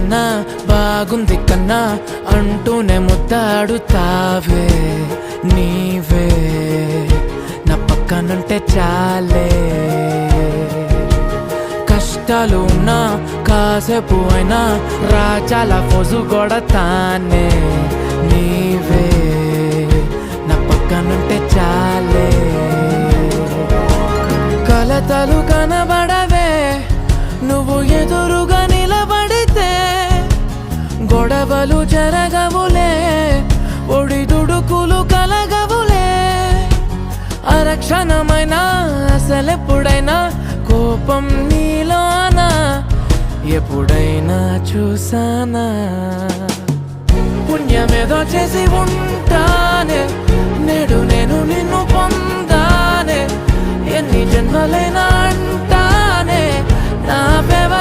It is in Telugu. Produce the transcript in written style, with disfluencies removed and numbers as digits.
కన్నా బాగుంది కన్నా అంటూనే ముద్దాడుతావే నీవే నా పక్కనుంటే చాలే. కష్టాలు ఉన్నా కాసేపు అయినా రాజాల ఫోజు కొడతానే నీవే నా పక్కనుంటే చాలే. కలతలు కనబడవే నువ్వు ఎదురుగా నిలబడితే, గొడవలు జరగవులే ఒడిదుడుకులు కలగవులే. అరక్షణమైనా అసలెప్పుడైనా కోపం నీలోనా ఎప్పుడైనా చూసానా? పుణ్యమేదో చేసి ఉంటానే నేడు నేను నిన్ను పొందానే. ఎన్ని జన్మలైనా అంటానే నా ఫేవరెట్